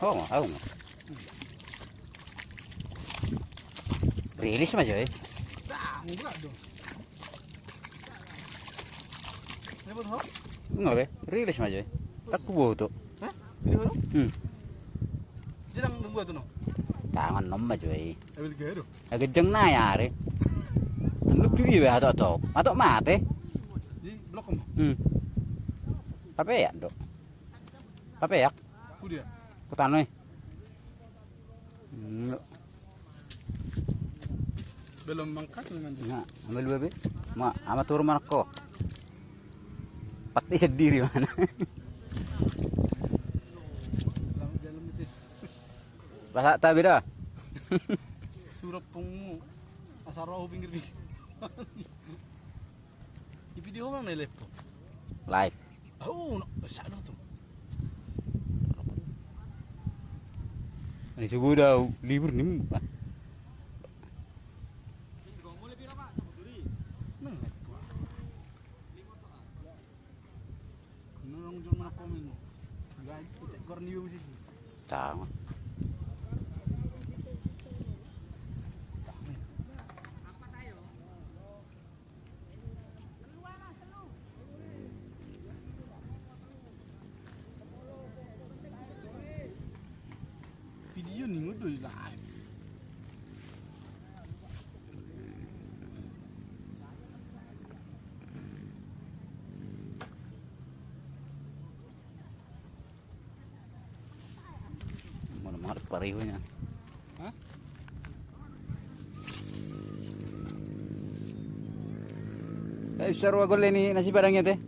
Oh, mau. Rilis mah coy. Enggak be, rilis mah coy. Tak kubu tuh. Hah? Ini baru? Jarang nunggu tuh no. Tangan nom mah coy. Ambil gero. Agak jeng na ya re. Lu cuy be atau mate. Di blok kamu. Apa ya, Dok? Apa ya? Udah. Putan we. Belum mangkat memang. Nah, ambil bebe. Ma, ama turun mana kok? Pati sendiri mana? Jalan sis. Bahasa tak beda. Surap pung asal roh pinggir di. Di video mana lepo? Live. Oh, sadar tuh. Ini subuh dah libur nih. Nung jom mana komen. Gak kita korniu sih. Tama. Video nih udah live. Mana mana parihunya. Hah? Seru aku ni nasi padangnya teh.